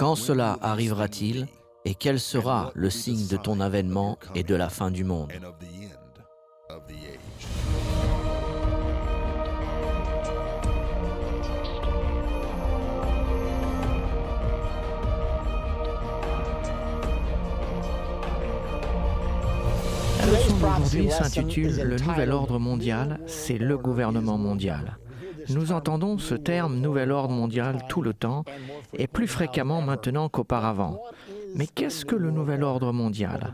Quand cela arrivera-t-il et quel sera le signe de ton avènement et de la fin du monde? La leçon d'aujourd'hui s'intitule « Le nouvel ordre mondial, c'est le gouvernement mondial ». Nous entendons ce terme « nouvel ordre mondial » tout le temps, et plus fréquemment maintenant qu'auparavant. Mais qu'est-ce que le nouvel ordre mondial?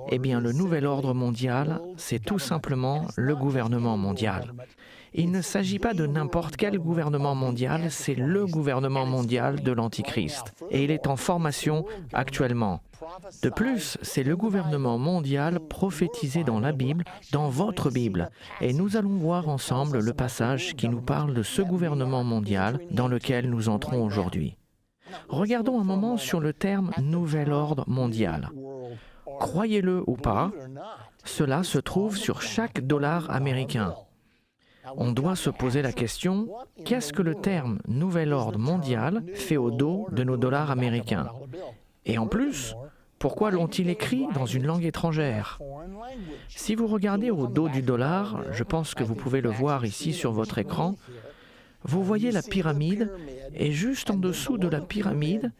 Eh bien, le nouvel ordre mondial, c'est tout simplement le gouvernement mondial. Il ne s'agit pas de n'importe quel gouvernement mondial, c'est le gouvernement mondial de l'Antichrist. Et il est en formation actuellement. De plus, c'est le gouvernement mondial prophétisé dans la Bible, dans votre Bible. Et nous allons voir ensemble le passage qui nous parle de ce gouvernement mondial dans lequel nous entrons aujourd'hui. Regardons un moment sur le terme « nouvel ordre mondial ». Croyez-le ou pas, cela se trouve sur chaque dollar américain. On doit se poser la question, qu'est-ce que le terme « nouvel ordre mondial » fait au dos de nos dollars américains? Et en plus, pourquoi l'ont-ils écrit dans une langue étrangère? Si vous regardez au dos du dollar, je pense que vous pouvez le voir ici sur votre écran, vous voyez la pyramide, et juste en dessous de la pyramide,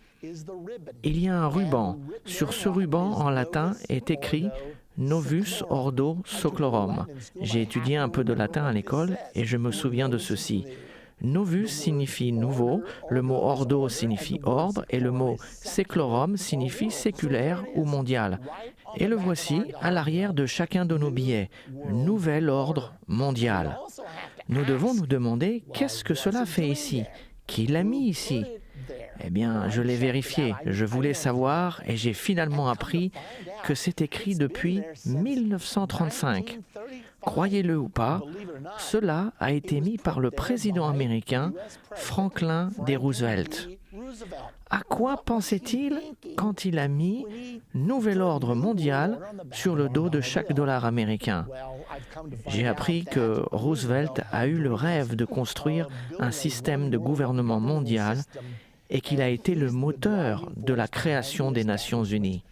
il y a un ruban. Sur ce ruban, en latin, est écrit « Novus Ordo Seclorum ». J'ai étudié un peu de latin à l'école et je me souviens de ceci. Novus signifie nouveau, le mot ordo signifie ordre et le mot seclorum signifie séculaire ou mondial. Et le voici à l'arrière de chacun de nos billets, nouvel ordre mondial. Nous devons nous demander qu'est-ce que cela fait ici? Qui l'a mis ici? Eh bien, je l'ai vérifié, je voulais savoir et j'ai finalement appris que c'est écrit depuis 1935. Croyez-le ou pas, cela a été mis par le président américain Franklin D. Roosevelt. À quoi pensait-il quand il a mis « Nouvel ordre mondial » sur le dos de chaque dollar américain? J'ai appris que Roosevelt a eu le rêve de construire un système de gouvernement mondial et qu'il a été le moteur de la création des Nations Unies.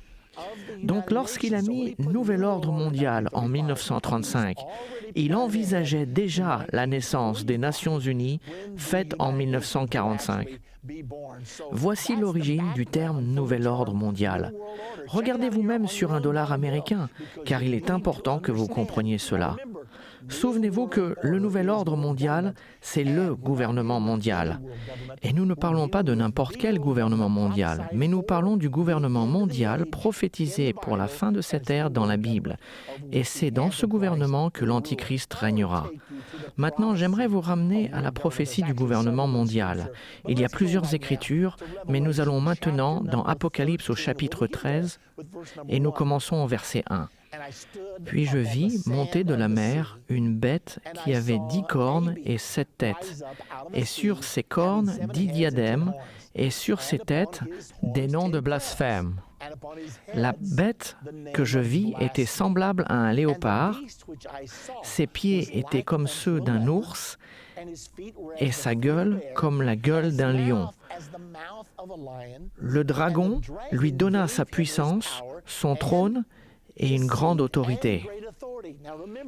Donc lorsqu'il a mis « Nouvel ordre mondial » en 1935, il envisageait déjà la naissance des Nations Unies faite en 1945. Voici l'origine du terme « Nouvel ordre mondial ». Regardez vous-même sur un dollar américain, car il est important que vous compreniez cela. Souvenez-vous que le nouvel ordre mondial, c'est le gouvernement mondial. Et nous ne parlons pas de n'importe quel gouvernement mondial, mais nous parlons du gouvernement mondial prophétisé pour la fin de cette ère dans la Bible. Et c'est dans ce gouvernement que l'Antichrist régnera. Maintenant, j'aimerais vous ramener à la prophétie du gouvernement mondial. Il y a plusieurs écritures, mais nous allons maintenant dans Apocalypse au chapitre 13, et nous commençons au verset 1. Puis je vis monter de la mer une bête qui avait 10 cornes et 7 têtes, et sur ses cornes 10 diadèmes, et sur ses têtes des noms de blasphème. La bête que je vis était semblable à un léopard, ses pieds étaient comme ceux d'un ours, et sa gueule comme la gueule d'un lion. Le dragon lui donna sa puissance, son trône et une grande autorité.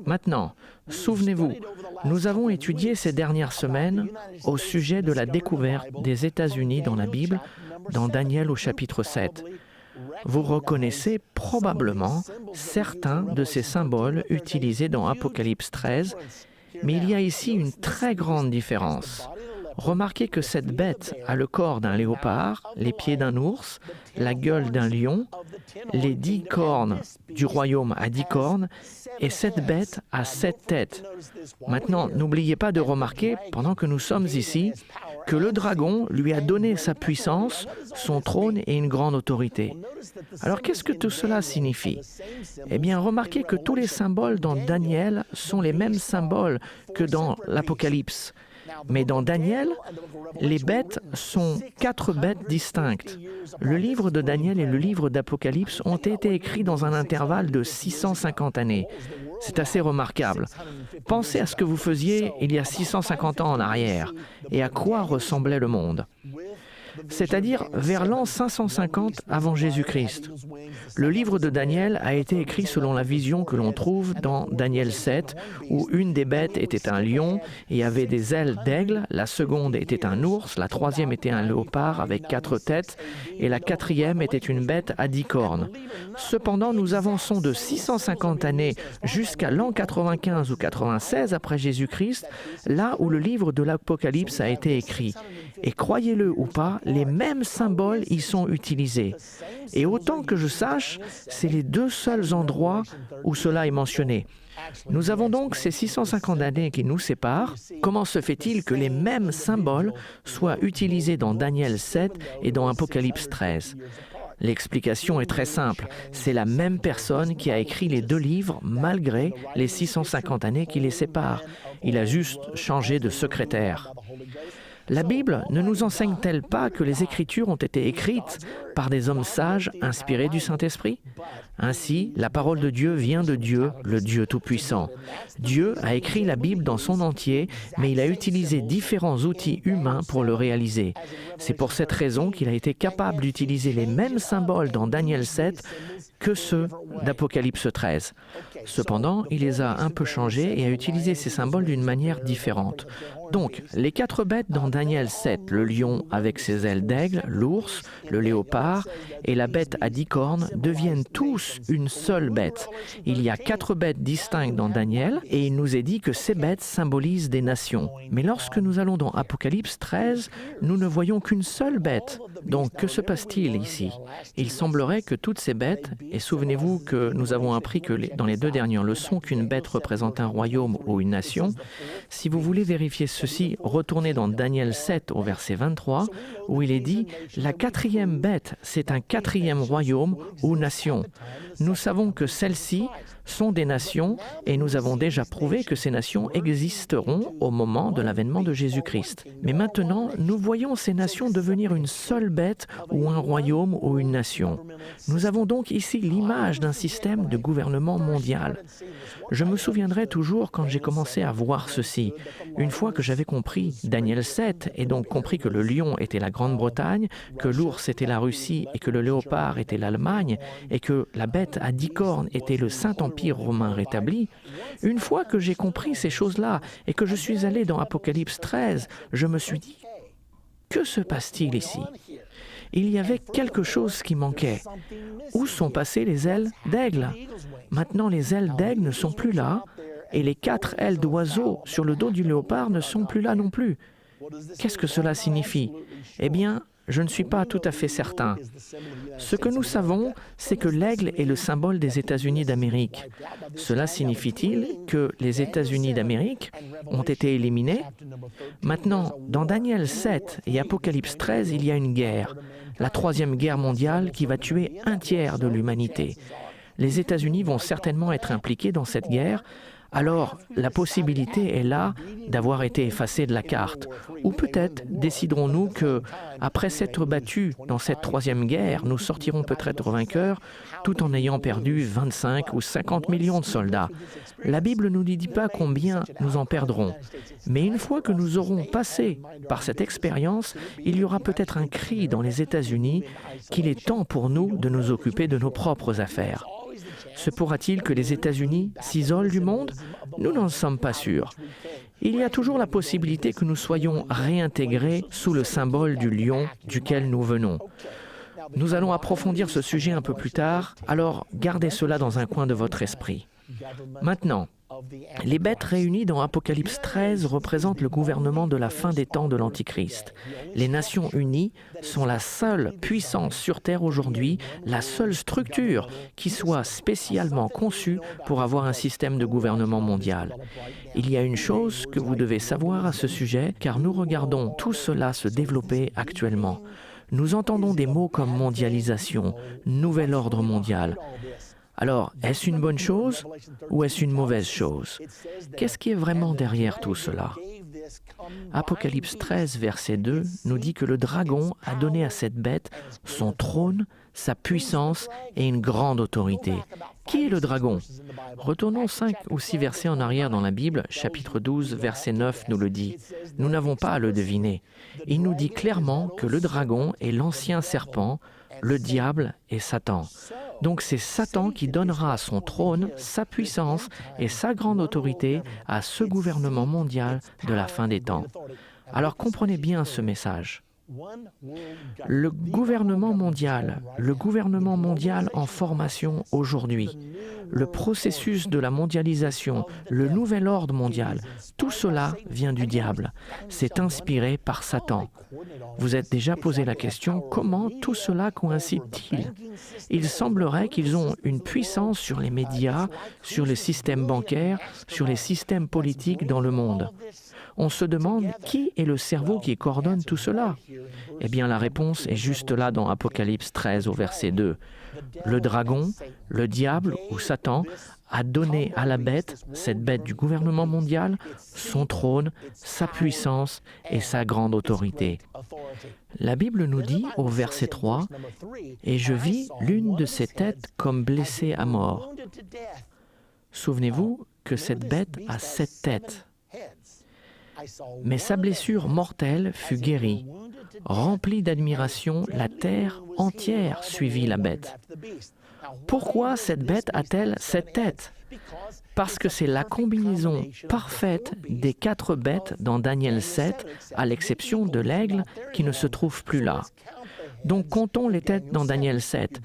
Maintenant, souvenez-vous, nous avons étudié ces dernières semaines au sujet de la découverte des États-Unis dans la Bible, dans Daniel au chapitre 7. Vous reconnaissez probablement certains de ces symboles utilisés dans Apocalypse 13, mais il y a ici une très grande différence. Remarquez que cette bête a le corps d'un léopard, les pieds d'un ours, la gueule d'un lion, les 10 cornes du royaume à 10 cornes, et cette bête a 7 têtes. Maintenant, n'oubliez pas de remarquer, pendant que nous sommes ici, que le dragon lui a donné sa puissance, son trône et une grande autorité. Alors qu'est-ce que tout cela signifie? Eh bien, remarquez que tous les symboles dans Daniel sont les mêmes symboles que dans l'Apocalypse. Mais dans Daniel, les bêtes sont 4 bêtes distinctes. Le livre de Daniel et le livre d'Apocalypse ont été écrits dans un intervalle de 650 années. C'est assez remarquable. Pensez à ce que vous faisiez il y a 650 ans en arrière et à quoi ressemblait le monde. c'est-à-dire vers l'an 550 avant Jésus-Christ. Le livre de Daniel a été écrit selon la vision que l'on trouve dans Daniel 7, où une des bêtes était un lion et avait des ailes d'aigle, la seconde était un ours, la troisième était un léopard avec 4 têtes, et la quatrième était une bête à 10 cornes. Cependant, nous avançons de 650 années jusqu'à l'an 95 ou 96 après Jésus-Christ, là où le livre de l'Apocalypse a été écrit. Et croyez-le ou pas, les mêmes symboles y sont utilisés. Et autant que je sache, c'est les 2 seuls endroits où cela est mentionné. Nous avons donc ces 650 années qui nous séparent. Comment se fait-il que les mêmes symboles soient utilisés dans Daniel 7 et dans Apocalypse 13 ? L'explication est très simple. C'est la même personne qui a écrit les 2 livres malgré les 650 années qui les séparent. Il a juste changé de secrétaire. La Bible ne nous enseigne-t-elle pas que les Écritures ont été écrites par des hommes sages inspirés du Saint-Esprit ? Ainsi, la parole de Dieu vient de Dieu, le Dieu Tout-Puissant. Dieu a écrit la Bible dans son entier, mais il a utilisé différents outils humains pour le réaliser. C'est pour cette raison qu'il a été capable d'utiliser les mêmes symboles dans Daniel 7 que ceux d'Apocalypse 13. Cependant, il les a un peu changés et a utilisé ces symboles d'une manière différente. Donc, les 4 bêtes dans Daniel 7, le lion avec ses ailes d'aigle, l'ours, le léopard et la bête à 10 cornes deviennent tous une seule bête. Il y a 4 bêtes distinctes dans Daniel et il nous est dit que ces bêtes symbolisent des nations. Mais lorsque nous allons dans Apocalypse 13, nous ne voyons qu'une seule bête. Donc, que se passe-t-il ici ? Il semblerait que toutes ces bêtes, et souvenez-vous que nous avons appris que dans les 2 dernières leçons qu'une bête représente un royaume ou une nation, si vous voulez vérifier ceci, retournez dans Daniel 7 au verset 23, où il est dit « La 4e bête, c'est un 4e royaume ou nation. » Nous savons que celles-ci sont des nations et nous avons déjà prouvé que ces nations existeront au moment de l'avènement de Jésus-Christ. Mais maintenant, nous voyons ces nations devenir une seule bête ou un royaume ou une nation. Nous avons donc ici l'image d'un système de gouvernement mondial. Je me souviendrai toujours quand j'ai commencé à voir ceci. Une fois que j'avais compris Daniel 7 et donc compris que le lion était la Grande-Bretagne, que l'ours était la Russie et que le léopard était l'Allemagne et que la bête à 10 cornes était le Saint-Empire romain rétabli, une fois que j'ai compris ces choses-là et que je suis allé dans Apocalypse 13, je me suis dit, que se passe-t-il ici ? Il y avait quelque chose qui manquait. Où sont passées les ailes d'aigle ? Maintenant, les ailes d'aigle ne sont plus là et les 4 ailes d'oiseau sur le dos du léopard ne sont plus là non plus. Qu'est-ce que cela signifie ? Eh bien, je ne suis pas tout à fait certain. Ce que nous savons, c'est que l'aigle est le symbole des États-Unis d'Amérique. Cela signifie-t-il que les États-Unis d'Amérique ont été éliminés ? Maintenant, dans Daniel 7 et Apocalypse 13, il y a une guerre, la 3e guerre mondiale qui va tuer 1/3 de l'humanité. Les États-Unis vont certainement être impliqués dans cette guerre. Alors, la possibilité est là d'avoir été effacés de la carte. Ou peut-être déciderons-nous que, après s'être battus dans cette 3e guerre, nous sortirons peut-être vainqueurs tout en ayant perdu 25 ou 50 millions de soldats. La Bible ne nous dit pas combien nous en perdrons. Mais une fois que nous aurons passé par cette expérience, il y aura peut-être un cri dans les États-Unis qu'il est temps pour nous de nous occuper de nos propres affaires. Se pourra-t-il que les États-Unis s'isolent du monde ? Nous n'en sommes pas sûrs. Il y a toujours la possibilité que nous soyons réintégrés sous le symbole du lion duquel nous venons. Nous allons approfondir ce sujet un peu plus tard, alors gardez cela dans un coin de votre esprit. Maintenant, les bêtes réunies dans Apocalypse 13 représentent le gouvernement de la fin des temps de l'Antichrist. Les Nations Unies sont la seule puissance sur Terre aujourd'hui, la seule structure qui soit spécialement conçue pour avoir un système de gouvernement mondial. Il y a une chose que vous devez savoir à ce sujet, car nous regardons tout cela se développer actuellement. Nous entendons des mots comme mondialisation, nouvel ordre mondial. Alors, est-ce une bonne chose ou est-ce une mauvaise chose ? Qu'est-ce qui est vraiment derrière tout cela ? Apocalypse 13, verset 2, nous dit que le dragon a donné à cette bête son trône, sa puissance et une grande autorité. Qui est le dragon? Retournons 5 ou 6 versets en arrière dans la Bible, chapitre 12, verset 9 nous le dit. Nous n'avons pas à le deviner. Il nous dit clairement que le dragon est l'ancien serpent, le diable et Satan. Donc c'est Satan qui donnera son trône, sa puissance et sa grande autorité à ce gouvernement mondial de la fin des temps. Alors comprenez bien ce message. Le gouvernement mondial en formation aujourd'hui, le processus de la mondialisation, le nouvel ordre mondial, tout cela vient du diable. C'est inspiré par Satan. Vous êtes déjà posé la question, comment tout cela coïncide-t-il? Il semblerait qu'ils ont une puissance sur les médias, sur le système bancaire, sur les systèmes politiques dans le monde. On se demande qui est le cerveau qui coordonne tout cela? Eh bien, la réponse est juste là dans Apocalypse 13 au verset 2. Le dragon, le diable ou Satan, a donné à la bête, cette bête du gouvernement mondial, son trône, sa puissance et sa grande autorité. La Bible nous dit au verset 3, « Et je vis l'une de ses têtes comme blessée à mort. » Souvenez-vous que cette bête a 7 têtes. Mais sa blessure mortelle fut guérie. Remplie d'admiration, la terre entière suivit la bête. Pourquoi cette bête a-t-elle 7 têtes? Parce que c'est la combinaison parfaite des 4 bêtes dans Daniel 7, à l'exception de l'aigle qui ne se trouve plus là. Donc comptons les têtes dans Daniel 7.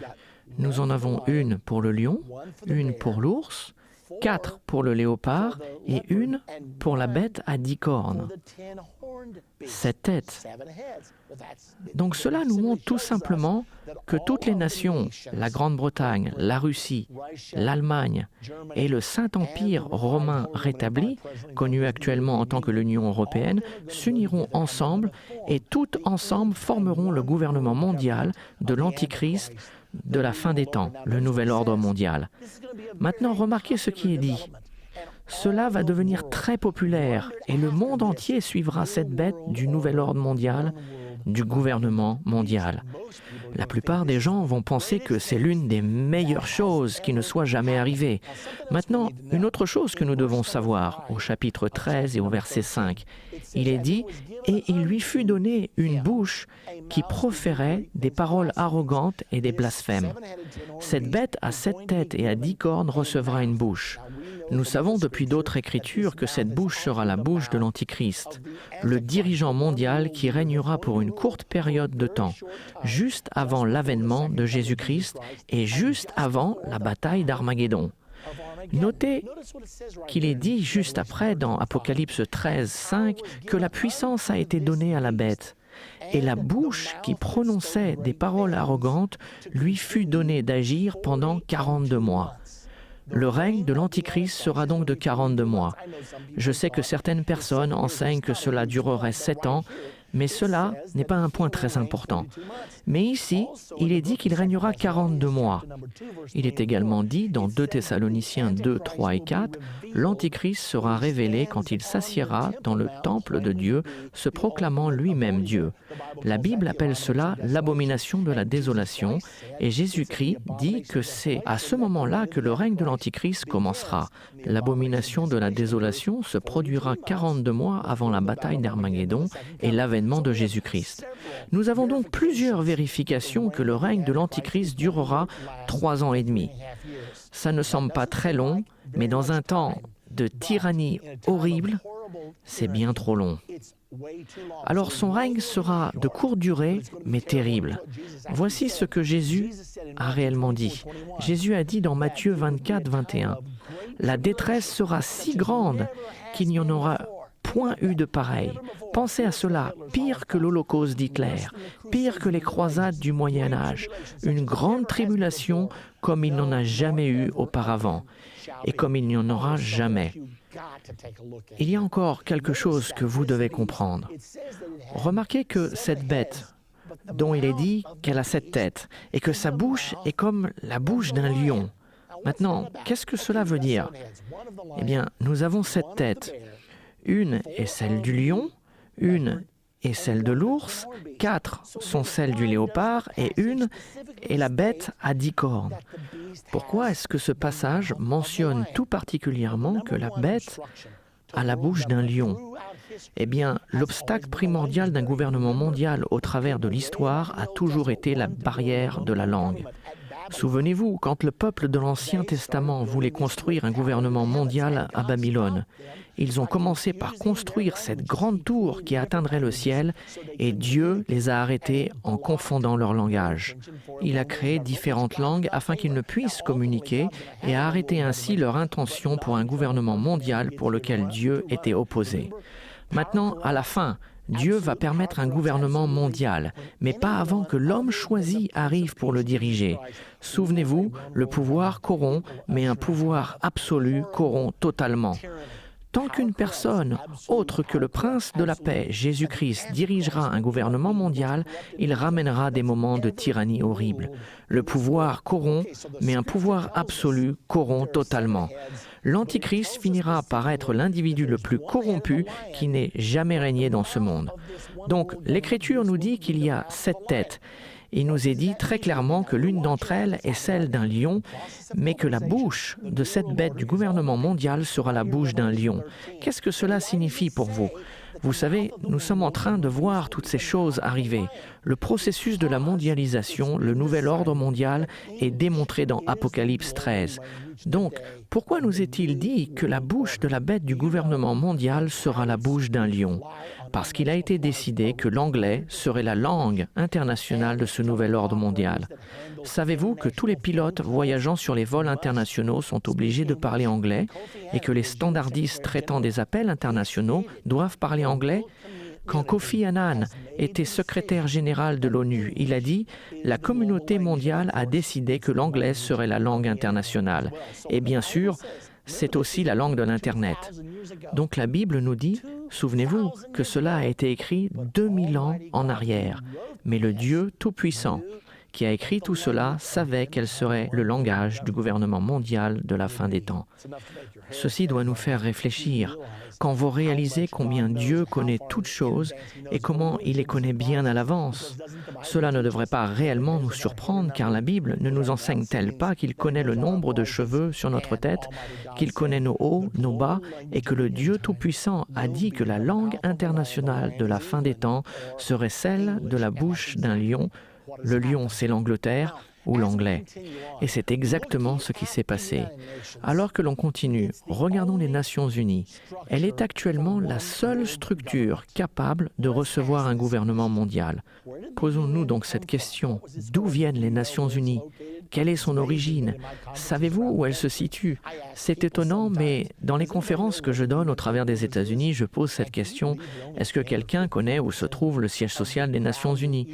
Nous en avons une pour le lion, une pour l'ours, 4 pour le léopard et une pour la bête à 10 cornes. 7 têtes. Donc cela nous montre tout simplement que toutes les nations, la Grande-Bretagne, la Russie, l'Allemagne et le Saint-Empire romain rétabli, connu actuellement en tant que l'Union européenne, s'uniront ensemble et toutes ensemble formeront le gouvernement mondial de l'Antichrist de la fin des temps, le nouvel ordre mondial. Maintenant, remarquez ce qui est dit. Cela va devenir très populaire et le monde entier suivra cette bête du nouvel ordre mondial, du gouvernement mondial. La plupart des gens vont penser que c'est l'une des meilleures choses qui ne soit jamais arrivée. Maintenant, une autre chose que nous devons savoir, au chapitre 13 et au verset 5, il est dit « Et il lui fut donné une bouche qui proférait des paroles arrogantes et des blasphèmes. Cette bête à 7 têtes et à 10 cornes recevra une bouche. » Nous savons depuis d'autres écritures que cette bouche sera la bouche de l'Antichrist, le dirigeant mondial qui régnera pour une courte période de temps, juste avant l'avènement de Jésus-Christ et juste avant la bataille d'Armageddon. Notez qu'il est dit juste après dans Apocalypse 13, 5 que la puissance a été donnée à la bête. Et la bouche qui prononçait des paroles arrogantes lui fut donnée d'agir pendant 42 mois. Le règne de l'Antichrist sera donc de 42 mois. Je sais que certaines personnes enseignent que cela durerait 7 ans, mais cela n'est pas un point très important. Mais ici, il est dit qu'il régnera 42 mois. Il est également dit dans 2 Thessaloniciens 2, 3 et 4, l'Antichrist sera révélé quand il s'assiera dans le temple de Dieu, se proclamant lui-même Dieu. La Bible appelle cela l'abomination de la désolation, et Jésus-Christ dit que c'est à ce moment-là que le règne de l'Antichrist commencera. L'abomination de la désolation se produira 42 mois avant la bataille d'Armageddon et l'avènement de Jésus-Christ. Nous avons donc plusieurs vérifications que le règne de l'Antichrist durera 3 ans et demi. Ça ne semble pas très long, mais dans un temps de tyrannie horrible, c'est bien trop long. Alors son règne sera de courte durée, mais terrible. Voici ce que Jésus a réellement dit. Jésus a dit dans Matthieu 24, 21, « La détresse sera si grande qu'il n'y en aura point eu de pareil. Pensez à cela, pire que l'Holocauste d'Hitler, pire que les croisades du Moyen-Âge, une grande tribulation comme il n'en a jamais eu auparavant, et comme il n'y en aura jamais. » Il y a encore quelque chose que vous devez comprendre. Remarquez que cette bête, dont il est dit qu'elle a 7 têtes, et que sa bouche est comme la bouche d'un lion. Maintenant, qu'est-ce que cela veut dire? Eh bien, nous avons 7 têtes. Une est celle du lion, une est celle de l'ours, 4 sont celles du léopard et une est la bête à 10 cornes. Pourquoi est-ce que ce passage mentionne tout particulièrement que la bête a la bouche d'un lion? Eh bien, l'obstacle primordial d'un gouvernement mondial au travers de l'histoire a toujours été la barrière de la langue. Souvenez-vous, quand le peuple de l'Ancien Testament voulait construire un gouvernement mondial à Babylone, ils ont commencé par construire cette grande tour qui atteindrait le ciel et Dieu les a arrêtés en confondant leur langage. Il a créé différentes langues afin qu'ils ne puissent communiquer et a arrêté ainsi leur intention pour un gouvernement mondial pour lequel Dieu était opposé. Maintenant, à la fin, Dieu va permettre un gouvernement mondial, mais pas avant que l'homme choisi arrive pour le diriger. Souvenez-vous, le pouvoir corrompt, mais un pouvoir absolu corrompt totalement. Tant qu'une personne, autre que le prince de la paix, Jésus-Christ, dirigera un gouvernement mondial, il ramènera des moments de tyrannie horrible. Le pouvoir corrompt, mais un pouvoir absolu corrompt totalement. L'Antichrist finira par être l'individu le plus corrompu qui n'ait jamais régné dans ce monde. Donc, l'Écriture nous dit qu'il y a 7 têtes. Il nous est dit très clairement que l'une d'entre elles est celle d'un lion, mais que la bouche de cette bête du gouvernement mondial sera la bouche d'un lion. Qu'est-ce que cela signifie pour vous? Vous savez, nous sommes en train de voir toutes ces choses arriver. Le processus de la mondialisation, le nouvel ordre mondial, est démontré dans Apocalypse 13. Donc, pourquoi nous est-il dit que la bouche de la bête du gouvernement mondial sera la bouche d'un lion? Parce qu'il a été décidé que l'anglais serait la langue internationale de ce nouvel ordre mondial. Savez-vous que tous les pilotes voyageant sur les vols internationaux sont obligés de parler anglais et que les standardistes traitant des appels internationaux doivent parler anglais? Quand Kofi Annan était secrétaire général de l'ONU, il a dit « La communauté mondiale a décidé que l'anglais serait la langue internationale. » Et bien sûr, c'est aussi la langue de l'Internet. Donc la Bible nous dit, souvenez-vous, que cela a été écrit 2000 ans en arrière. Mais le Dieu Tout-Puissant, qui a écrit tout cela, savait quel serait le langage du gouvernement mondial de la fin des temps. Ceci doit nous faire réfléchir. Quand vous réalisez combien Dieu connaît toutes choses et comment il les connaît bien à l'avance, cela ne devrait pas réellement nous surprendre car la Bible ne nous enseigne-t-elle pas qu'il connaît le nombre de cheveux sur notre tête, qu'il connaît nos hauts, nos bas et que le Dieu Tout-Puissant a dit que la langue internationale de la fin des temps serait celle de la bouche d'un lion. Le lion, c'est l'Angleterre ou l'anglais. Et c'est exactement ce qui s'est passé. Alors que l'on continue, regardons les Nations Unies. Elle est actuellement la seule structure capable de recevoir un gouvernement mondial. Posons-nous donc cette question. D'où viennent les Nations Unies? Quelle est son origine? Savez-vous où elle se situe? C'est étonnant, mais dans les conférences que je donne au travers des États-Unis, je pose cette question. Est-ce que quelqu'un connaît où se trouve le siège social des Nations Unies?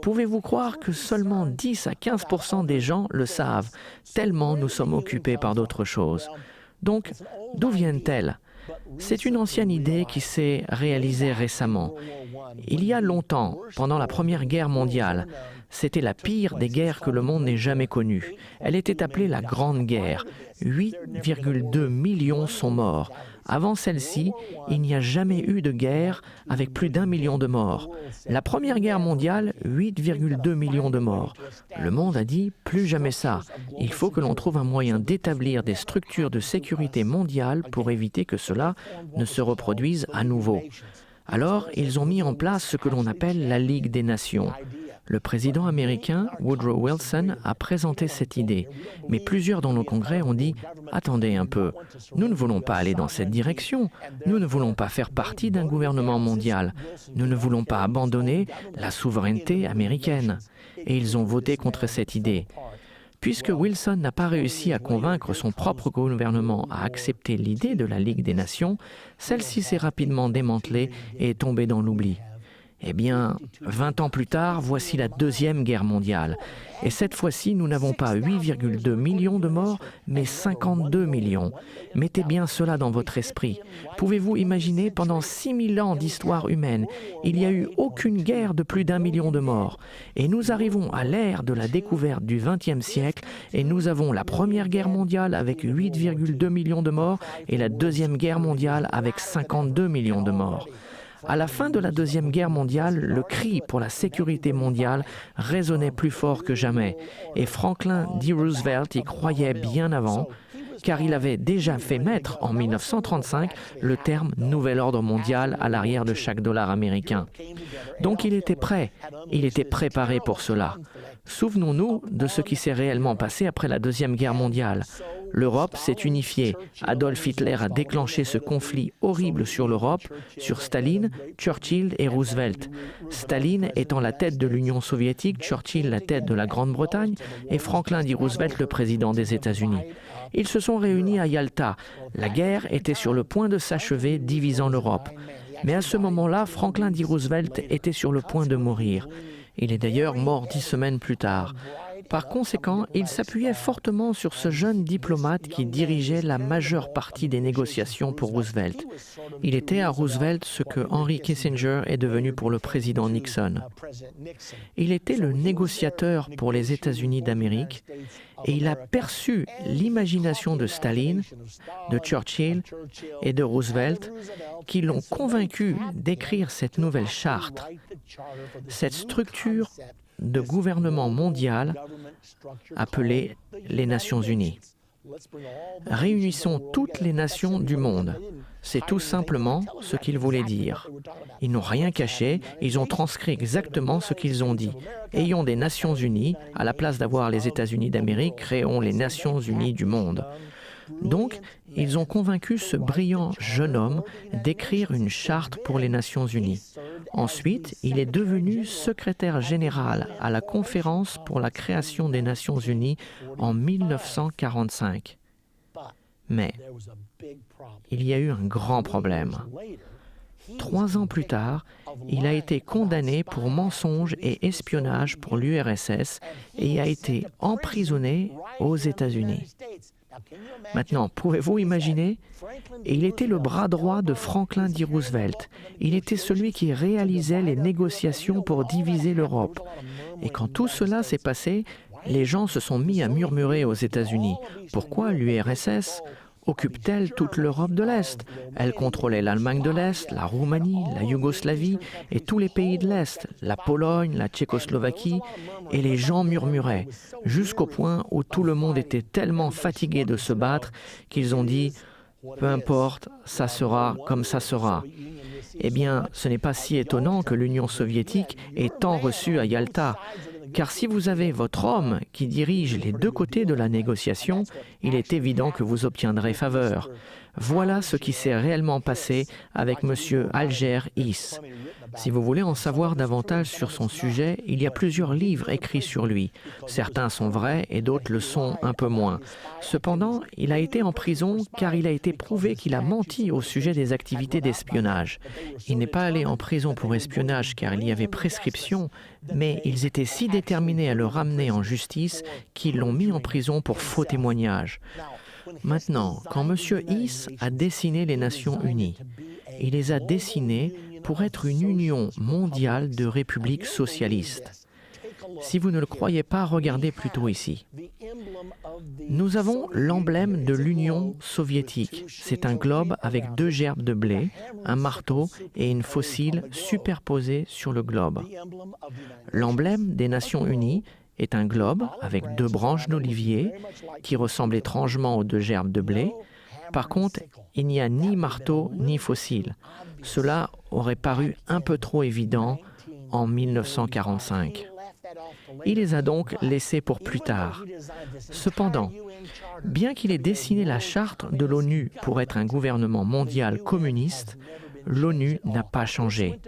Pouvez-vous croire que seulement 10 à 15% des gens le savent, tellement nous sommes occupés par d'autres choses? Donc, d'où viennent-elles? C'est une ancienne idée qui s'est réalisée récemment. Il y a longtemps, pendant la Première Guerre mondiale, c'était la pire des guerres que le monde n'ait jamais connue. Elle était appelée la Grande Guerre. 8,2 millions sont morts. Avant celle-ci, il n'y a jamais eu de guerre avec plus d'1 million de morts. La Première Guerre mondiale, 8,2 millions de morts. Le monde a dit « plus jamais ça ». Il faut que l'on trouve un moyen d'établir des structures de sécurité mondiale pour éviter que cela ne se reproduise à nouveau. Alors, ils ont mis en place ce que l'on appelle la Ligue des Nations. Le président américain, Woodrow Wilson, a présenté cette idée. Mais plusieurs dans nos congrès ont dit « Attendez un peu, nous ne voulons pas aller dans cette direction. Nous ne voulons pas faire partie d'un gouvernement mondial. Nous ne voulons pas abandonner la souveraineté américaine. » Et ils ont voté contre cette idée. Puisque Wilson n'a pas réussi à convaincre son propre gouvernement à accepter l'idée de la Ligue des Nations, celle-ci s'est rapidement démantelée et est tombée dans l'oubli. Eh bien, 20 ans plus tard, voici la Deuxième Guerre mondiale. Et cette fois-ci, nous n'avons pas 8,2 millions de morts, mais 52 millions. Mettez bien cela dans votre esprit. Pouvez-vous imaginer, pendant 6000 ans d'histoire humaine, il n'y a eu aucune guerre de plus d'1 million de morts. Et nous arrivons à l'ère de la découverte du XXe siècle, et nous avons la Première Guerre mondiale avec 8,2 millions de morts, et la Deuxième Guerre mondiale avec 52 millions de morts. À la fin de la Deuxième Guerre mondiale, le cri pour la sécurité mondiale résonnait plus fort que jamais. Et Franklin D. Roosevelt y croyait bien avant, car il avait déjà fait mettre en 1935 le terme « nouvel ordre mondial » à l'arrière de chaque dollar américain. Donc il était prêt, il était préparé pour cela. Souvenons-nous de ce qui s'est réellement passé après la Deuxième Guerre mondiale. L'Europe s'est unifiée. Adolf Hitler a déclenché ce conflit horrible sur l'Europe, sur Staline, Churchill et Roosevelt. Staline étant la tête de l'Union soviétique, Churchill la tête de la Grande-Bretagne et Franklin D. Roosevelt le président des États-Unis. Ils se sont réunis à Yalta. La guerre était sur le point de s'achever, divisant l'Europe. Mais à ce moment-là, Franklin D. Roosevelt était sur le point de mourir. Il est d'ailleurs mort 10 semaines plus tard. Par conséquent, il s'appuyait fortement sur ce jeune diplomate qui dirigeait la majeure partie des négociations pour Roosevelt. Il était à Roosevelt ce que Henry Kissinger est devenu pour le président Nixon. Il était le négociateur pour les États-Unis d'Amérique et il a perçu l'imagination de Staline, de Churchill et de Roosevelt qui l'ont convaincu d'écrire cette nouvelle charte, cette structure de gouvernement mondial appelé les Nations Unies. Réunissons toutes les nations du monde. C'est tout simplement ce qu'ils voulaient dire. Ils n'ont rien caché, ils ont transcrit exactement ce qu'ils ont dit. Ayons des Nations Unies, à la place d'avoir les États-Unis d'Amérique, créons les Nations Unies du monde. Donc, ils ont convaincu ce brillant jeune homme d'écrire une charte pour les Nations Unies. Ensuite, il est devenu secrétaire général à la conférence pour la création des Nations Unies en 1945. Mais il y a eu un grand problème. 3 ans plus tard, il a été condamné pour mensonge et espionnage pour l'URSS et a été emprisonné aux États-Unis. Maintenant, pouvez-vous imaginer? Il était le bras droit de Franklin D. Roosevelt. Il était celui qui réalisait les négociations pour diviser l'Europe. Et quand tout cela s'est passé, les gens se sont mis à murmurer aux États-Unis. Pourquoi l'URSS occupe-t-elle toute l'Europe de l'Est? Elle contrôlait l'Allemagne de l'Est, la Roumanie, la Yougoslavie et tous les pays de l'Est, la Pologne, la Tchécoslovaquie, et les gens murmuraient, jusqu'au point où tout le monde était tellement fatigué de se battre qu'ils ont dit « peu importe, ça sera comme ça sera ». Eh bien, ce n'est pas si étonnant que l'Union soviétique ait tant reçu à Yalta. Car si vous avez votre homme qui dirige les deux côtés de la négociation, il est évident que vous obtiendrez faveur. Voilà ce qui s'est réellement passé avec M. Alger Hiss. Si vous voulez en savoir davantage sur son sujet, il y a plusieurs livres écrits sur lui. Certains sont vrais et d'autres le sont un peu moins. Cependant, il a été en prison car il a été prouvé qu'il a menti au sujet des activités d'espionnage. Il n'est pas allé en prison pour espionnage car il y avait prescription, mais ils étaient si déterminés à le ramener en justice qu'ils l'ont mis en prison pour faux témoignages. Maintenant, quand M. Hiss a dessiné les Nations Unies, il les a dessinées pour être une union mondiale de républiques socialistes. Si vous ne le croyez pas, regardez plutôt ici. Nous avons l'emblème de l'Union soviétique. C'est un globe avec 2 gerbes de blé, un marteau et une faucille superposés sur le globe. L'emblème des Nations Unies est un globe avec 2 branches d'olivier qui ressemblent étrangement aux 2 gerbes de blé. Par contre, il n'y a ni marteau ni faucille. Cela aurait paru un peu trop évident en 1945. Il les a donc laissés pour plus tard. Cependant, bien qu'il ait dessiné la charte de l'ONU pour être un gouvernement mondial communiste, l'ONU n'a pas changé.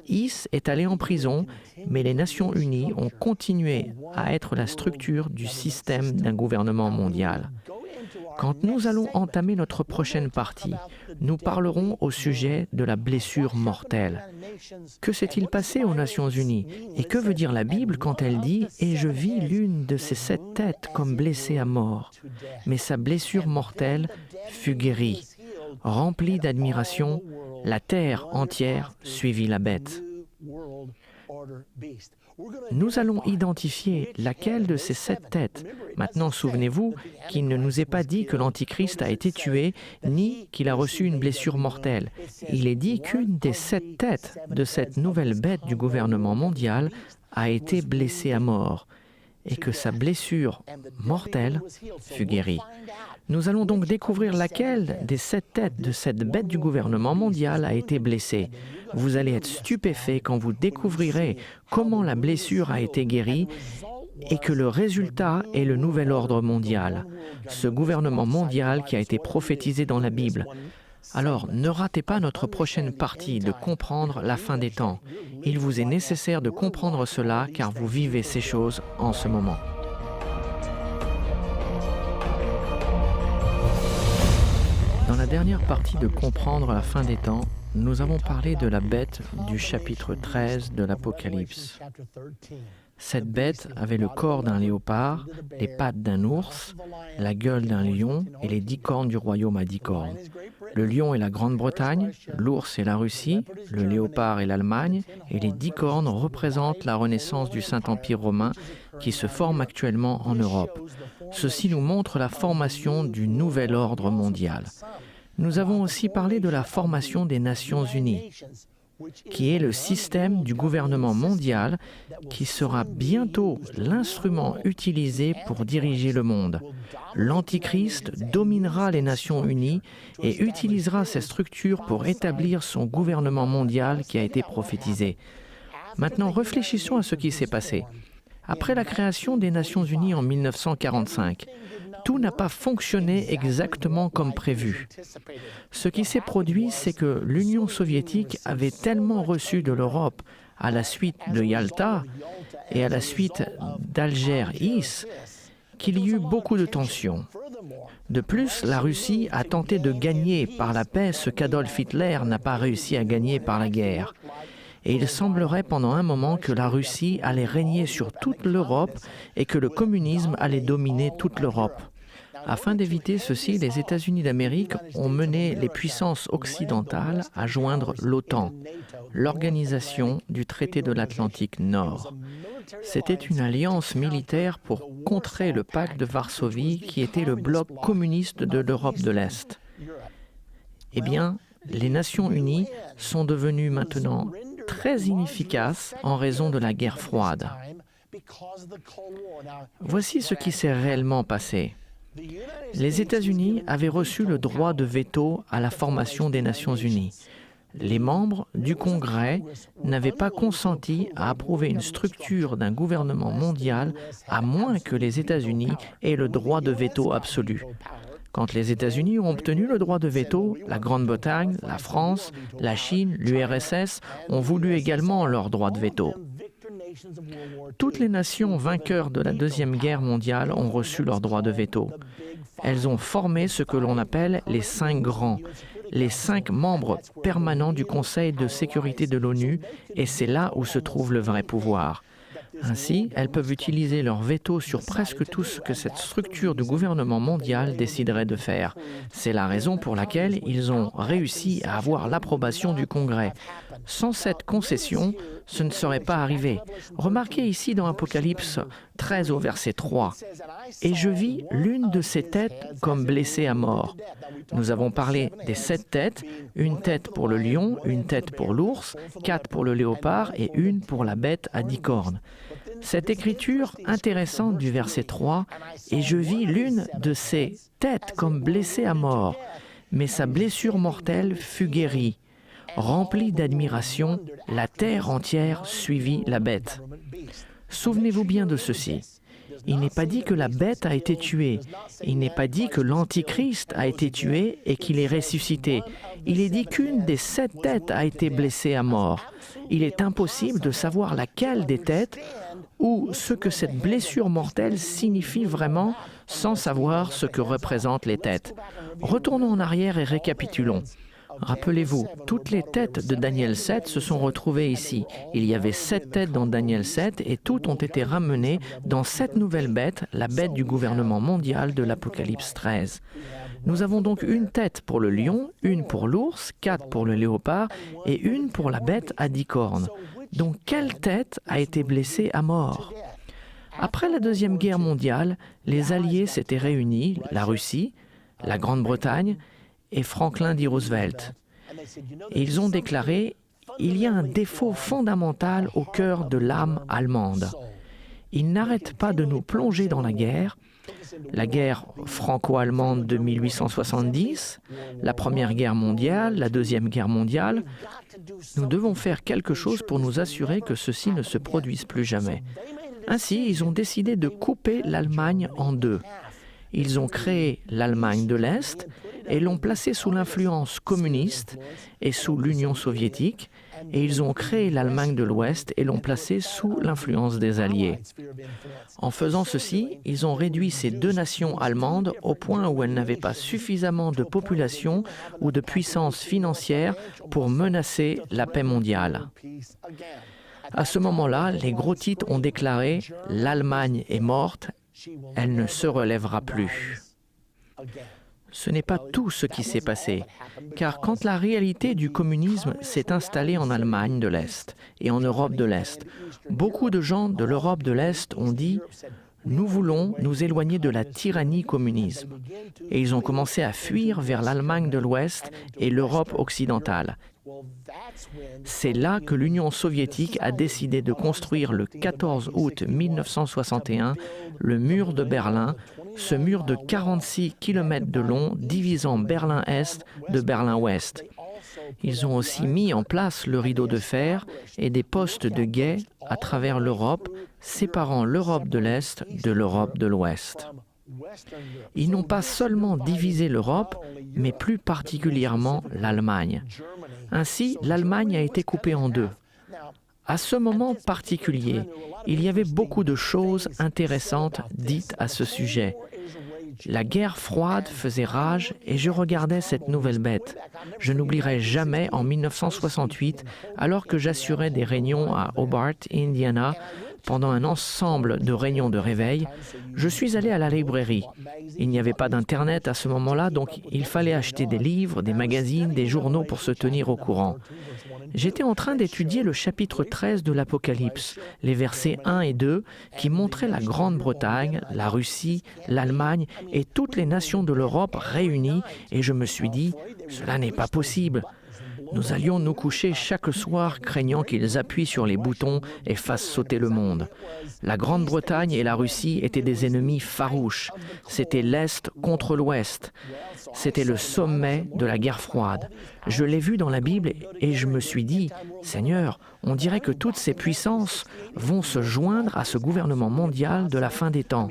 Hiss est allé en prison, mais les Nations Unies ont continué à être la structure du système d'un gouvernement mondial. Quand nous allons entamer notre prochaine partie, nous parlerons au sujet de la blessure mortelle. Que s'est-il passé aux Nations Unies? Et que veut dire la Bible quand elle dit « Et je vis l'une de ses 7 têtes comme blessée à mort, mais sa blessure mortelle fut guérie. Remplie d'admiration, la terre entière suivit la bête. » Nous allons identifier laquelle de ces 7 têtes. Maintenant, souvenez-vous qu'il ne nous est pas dit que l'Antichrist a été tué, ni qu'il a reçu une blessure mortelle. Il est dit qu'une des 7 têtes de cette nouvelle bête du gouvernement mondial a été blessée à mort, et que sa blessure mortelle fut guérie. Nous allons donc découvrir laquelle des 7 têtes de cette bête du gouvernement mondial a été blessée. Vous allez être stupéfait quand vous découvrirez comment la blessure a été guérie et que le résultat est le nouvel ordre mondial, ce gouvernement mondial qui a été prophétisé dans la Bible. Alors, ne ratez pas notre prochaine partie de comprendre la fin des temps. Il vous est nécessaire de comprendre cela car vous vivez ces choses en ce moment. Dans la dernière partie de comprendre la fin des temps, nous avons parlé de la bête du chapitre 13 de l'Apocalypse. Cette bête avait le corps d'un léopard, les pattes d'un ours, la gueule d'un lion et les 10 cornes du royaume à 10 cornes. Le lion est la Grande-Bretagne, l'ours est la Russie, le léopard est l'Allemagne et les 10 cornes représentent la renaissance du Saint-Empire romain qui se forme actuellement en Europe. Ceci nous montre la formation du nouvel ordre mondial. Nous avons aussi parlé de la formation des Nations Unies, qui est le système du gouvernement mondial qui sera bientôt l'instrument utilisé pour diriger le monde. L'Antichrist dominera les Nations Unies et utilisera ces structures pour établir son gouvernement mondial qui a été prophétisé. Maintenant, réfléchissons à ce qui s'est passé. Après la création des Nations Unies en 1945, tout n'a pas fonctionné exactement comme prévu. Ce qui s'est produit, c'est que l'Union soviétique avait tellement reçu de l'Europe à la suite de Yalta et à la suite d'Alger-Is qu'il y eut beaucoup de tensions. De plus, la Russie a tenté de gagner par la paix ce qu'Adolf Hitler n'a pas réussi à gagner par la guerre. Et il semblerait pendant un moment que la Russie allait régner sur toute l'Europe et que le communisme allait dominer toute l'Europe. Afin d'éviter ceci, les États-Unis d'Amérique ont mené les puissances occidentales à joindre l'OTAN, l'Organisation du traité de l'Atlantique Nord. C'était une alliance militaire pour contrer le pacte de Varsovie qui était le bloc communiste de l'Europe de l'Est. Eh bien, les Nations Unies sont devenues maintenant très inefficaces en raison de la guerre froide. Voici ce qui s'est réellement passé. Les États-Unis avaient reçu le droit de veto à la formation des Nations Unies. Les membres du Congrès n'avaient pas consenti à approuver une structure d'un gouvernement mondial à moins que les États-Unis aient le droit de veto absolu. Quand les États-Unis ont obtenu le droit de veto, la Grande-Bretagne, la France, la Chine, l'URSS ont voulu également leur droit de veto. Toutes les nations vainqueurs de la Deuxième Guerre mondiale ont reçu leur droit de veto. Elles ont formé ce que l'on appelle les 5 grands, les 5 membres permanents du Conseil de sécurité de l'ONU, et c'est là où se trouve le vrai pouvoir. Ainsi, elles peuvent utiliser leur veto sur presque tout ce que cette structure du gouvernement mondial déciderait de faire. C'est la raison pour laquelle ils ont réussi à avoir l'approbation du Congrès. Sans cette concession, ce ne serait pas arrivé. Remarquez ici dans Apocalypse 13 au verset 3. « Et je vis l'une de ces têtes comme blessée à mort. » Nous avons parlé des 7 têtes, une tête pour le lion, une tête pour l'ours, 4 pour le léopard et une pour la bête à 10 cornes. Cette écriture intéressante du verset 3, « Et je vis l'une de ces têtes comme blessée à mort, mais sa blessure mortelle fut guérie. Remplie d'admiration, la terre entière suivit la bête. » Souvenez-vous bien de ceci. Il n'est pas dit que la bête a été tuée. Il n'est pas dit que l'Antichrist a été tué et qu'il est ressuscité. Il est dit qu'une des 7 têtes a été blessée à mort. Il est impossible de savoir laquelle des têtes ou ce que cette blessure mortelle signifie vraiment sans savoir ce que représentent les têtes. Retournons en arrière et récapitulons. Rappelez-vous, toutes les têtes de Daniel 7 se sont retrouvées ici. Il y avait 7 têtes dans Daniel 7 et toutes ont été ramenées dans cette nouvelle bête, la bête du gouvernement mondial de l'Apocalypse 13. Nous avons donc une tête pour le lion, une pour l'ours, 4 pour le léopard et une pour la bête à 10 cornes. Donc quelle tête a été blessée à mort ? Après la Deuxième Guerre mondiale, les Alliés s'étaient réunis, la Russie, la Grande-Bretagne et Franklin D. Roosevelt. Et ils ont déclaré « Il y a un défaut fondamental au cœur de l'âme allemande. Ils n'arrêtent pas de nous plonger dans la guerre franco-allemande de 1870, la Première Guerre mondiale, la Deuxième Guerre mondiale. Nous devons faire quelque chose pour nous assurer que ceci ne se produise plus jamais. » Ainsi, ils ont décidé de couper l'Allemagne en deux. Ils ont créé l'Allemagne de l'Est et l'ont placée sous l'influence communiste et sous l'Union soviétique, et ils ont créé l'Allemagne de l'Ouest et l'ont placée sous l'influence des Alliés. En faisant ceci, ils ont réduit ces deux nations allemandes au point où elles n'avaient pas suffisamment de population ou de puissance financière pour menacer la paix mondiale. À ce moment-là, les gros titres ont déclaré « L'Allemagne est morte, elle ne se relèvera plus ». Ce n'est pas tout ce qui s'est passé, car quand la réalité du communisme s'est installée en Allemagne de l'Est et en Europe de l'Est, beaucoup de gens de l'Europe de l'Est ont dit « Nous voulons nous éloigner de la tyrannie communisme ». Et ils ont commencé à fuir vers l'Allemagne de l'Ouest et l'Europe occidentale. C'est là que l'Union soviétique a décidé de construire le 14 août 1961 le mur de Berlin, ce mur de 46 km de long divisant Berlin-Est de Berlin-Ouest. Ils ont aussi mis en place le rideau de fer et des postes de guet à travers l'Europe, séparant l'Europe de l'Est de l'Europe de l'Ouest. Ils n'ont pas seulement divisé l'Europe, mais plus particulièrement l'Allemagne. Ainsi, l'Allemagne a été coupée en deux. À ce moment particulier, il y avait beaucoup de choses intéressantes dites à ce sujet. La guerre froide faisait rage et je regardais cette nouvelle bête. Je n'oublierai jamais en 1968, alors que j'assurais des réunions à Hobart, Indiana, pendant un ensemble de réunions de réveil, je suis allé à la librairie. Il n'y avait pas d'Internet à ce moment-là, donc il fallait acheter des livres, des magazines, des journaux pour se tenir au courant. J'étais en train d'étudier le chapitre 13 de l'Apocalypse, les versets 1 et 2, qui montraient la Grande-Bretagne, la Russie, l'Allemagne et toutes les nations de l'Europe réunies, et je me suis dit, cela n'est pas possible. Nous allions nous coucher chaque soir craignant qu'ils appuient sur les boutons et fassent sauter le monde. La Grande-Bretagne et la Russie étaient des ennemis farouches. C'était l'Est contre l'Ouest. C'était le sommet de la guerre froide. Je l'ai vu dans la Bible et je me suis dit, Seigneur, on dirait que toutes ces puissances vont se joindre à ce gouvernement mondial de la fin des temps.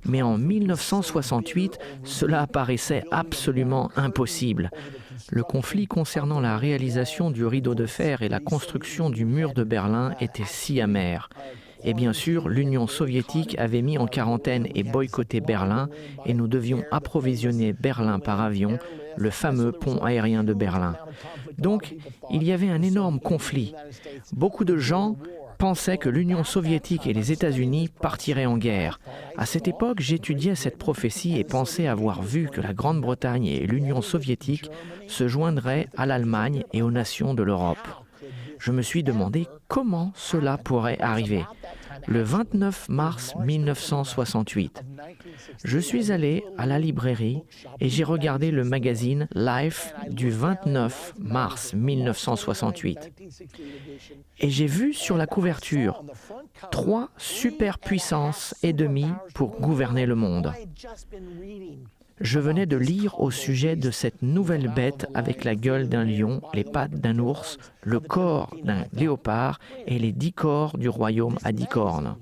Mais en 1968, cela apparaissait absolument impossible. Le conflit concernant la réalisation du rideau de fer et la construction du mur de Berlin était si amer. Et bien sûr, l'Union soviétique avait mis en quarantaine et boycotté Berlin et nous devions approvisionner Berlin par avion, le fameux pont aérien de Berlin. Donc, il y avait un énorme conflit. Beaucoup de gens pensaient que l'Union soviétique et les États-Unis partiraient en guerre. À cette époque, j'étudiais cette prophétie et pensais avoir vu que la Grande-Bretagne et l'Union soviétique se joindraient à l'Allemagne et aux nations de l'Europe. Je me suis demandé comment cela pourrait arriver. Le 29 mars 1968, je suis allé à la librairie et j'ai regardé le magazine Life du 29 mars 1968. Et j'ai vu sur la couverture 3 superpuissances et demie pour gouverner le monde. Je venais de lire au sujet de cette nouvelle bête avec la gueule d'un lion, les pattes d'un ours, le corps d'un léopard et les 10 corps du royaume à 10 cornes.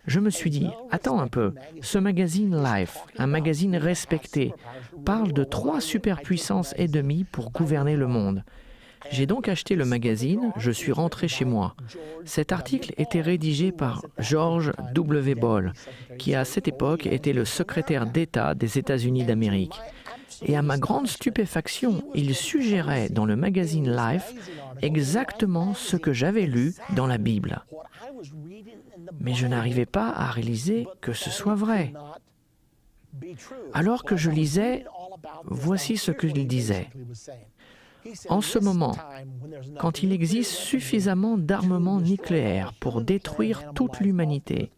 Je me suis dit, attends un peu, ce magazine Life, un magazine respecté, parle de 3 superpuissances et demie pour gouverner le monde. J'ai donc acheté le magazine, je suis rentré chez moi. Cet article était rédigé par George W. Ball, qui à cette époque était le secrétaire d'État des États-Unis d'Amérique. Et à ma grande stupéfaction, il suggérait dans le magazine Life exactement ce que j'avais lu dans la Bible. Mais je n'arrivais pas à réaliser que ce soit vrai. Alors que je lisais, voici ce qu'il disait. En ce moment, quand il existe suffisamment d'armements nucléaires pour détruire toute l'humanité,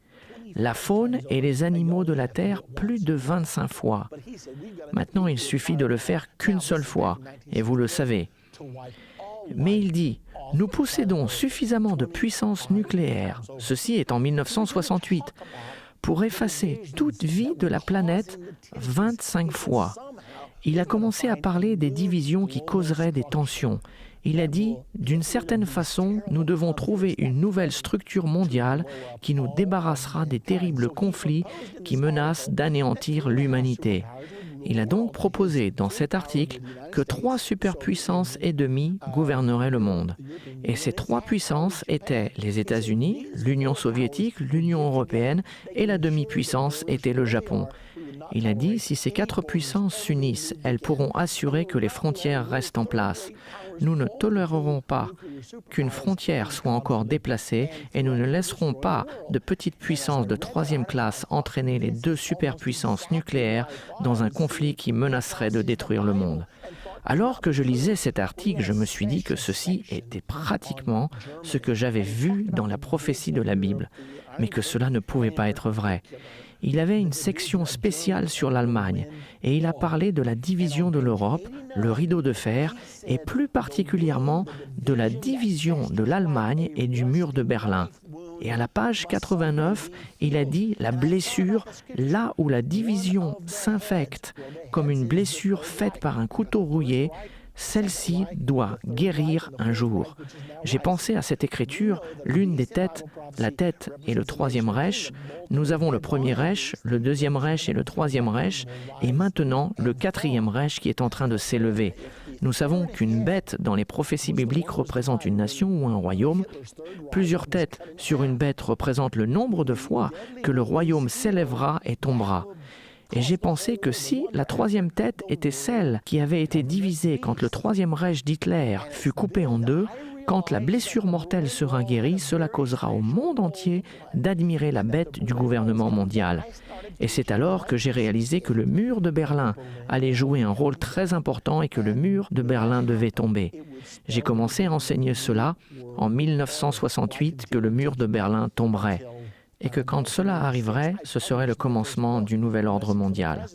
la faune et les animaux de la Terre plus de 25 fois. Maintenant, il suffit de le faire qu'une seule fois, et vous le savez. Mais il dit, nous possédons suffisamment de puissance nucléaire, ceci est en 1968, pour effacer toute vie de la planète 25 fois. Il a commencé à parler des divisions qui causeraient des tensions. Il a dit, d'une certaine façon, nous devons trouver une nouvelle structure mondiale qui nous débarrassera des terribles conflits qui menacent d'anéantir l'humanité. Il a donc proposé dans cet article que 3 superpuissances et demie gouverneraient le monde. Et ces 3 puissances étaient les États-Unis, l'Union soviétique, l'Union européenne et la demi-puissance était le Japon. Il a dit, si ces 4 puissances s'unissent, elles pourront assurer que les frontières restent en place. Nous ne tolérerons pas qu'une frontière soit encore déplacée et nous ne laisserons pas de petites puissances de 3e classe entraîner les 2 superpuissances nucléaires dans un conflit qui menacerait de détruire le monde. Alors que je lisais cet article, je me suis dit que ceci était pratiquement ce que j'avais vu dans la prophétie de la Bible, mais que cela ne pouvait pas être vrai. Il avait une section spéciale sur l'Allemagne et il a parlé de la division de l'Europe, le rideau de fer et plus particulièrement de la division de l'Allemagne et du mur de Berlin. Et à la page 89, il a dit la blessure, là où la division s'infecte comme une blessure faite par un couteau rouillé, celle-ci doit guérir un jour. J'ai pensé à cette écriture, l'une des têtes, la tête et le 3e Reich. Nous avons le 1er Reich, le 2e Reich et le 3e Reich, et maintenant le 4e Reich qui est en train de s'élever. Nous savons qu'une bête dans les prophéties bibliques représente une nation ou un royaume. Plusieurs têtes sur une bête représentent le nombre de fois que le royaume s'élèvera et tombera. Et j'ai pensé que si la 3e tête était celle qui avait été divisée quand le 3e Reich d'Hitler fut coupé en 2, quand la blessure mortelle sera guérie, cela causera au monde entier d'admirer la bête du gouvernement mondial. Et c'est alors que j'ai réalisé que le mur de Berlin allait jouer un rôle très important et que le mur de Berlin devait tomber. J'ai commencé à enseigner cela en 1968, que le mur de Berlin tomberait. Et que quand cela arriverait, ce serait le commencement du nouvel ordre mondial.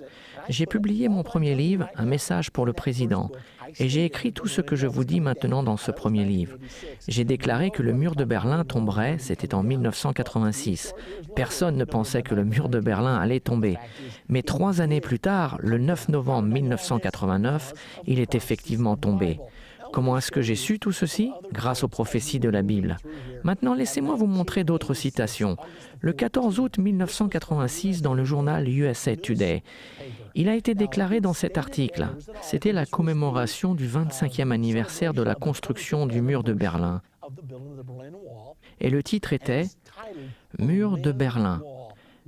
J'ai publié mon premier livre, Un message pour le président, et j'ai écrit tout ce que je vous dis maintenant dans ce premier livre. J'ai déclaré que le mur de Berlin tomberait, c'était en 1986. Personne ne pensait que le mur de Berlin allait tomber. Mais 3 années plus tard, le 9 novembre 1989, il est effectivement tombé. Comment est-ce que j'ai su tout ceci? Grâce aux prophéties de la Bible. Maintenant, laissez-moi vous montrer d'autres citations. Le 14 août 1986, dans le journal USA Today, il a été déclaré dans cet article. C'était la commémoration du 25e anniversaire de la construction du mur de Berlin. Et le titre était « Mur de Berlin.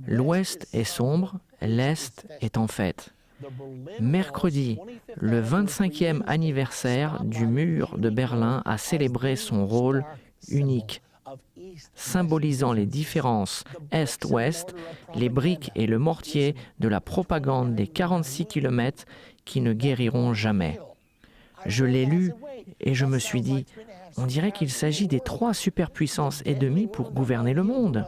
L'Ouest est sombre, l'Est est en fête ». Mercredi, le 25e anniversaire du mur de Berlin a célébré son rôle unique, symbolisant les différences Est-Ouest, les briques et le mortier de la propagande des 46 km qui ne guériront jamais. Je l'ai lu et je me suis dit, on dirait qu'il s'agit des 3 superpuissances et demie pour gouverner le monde.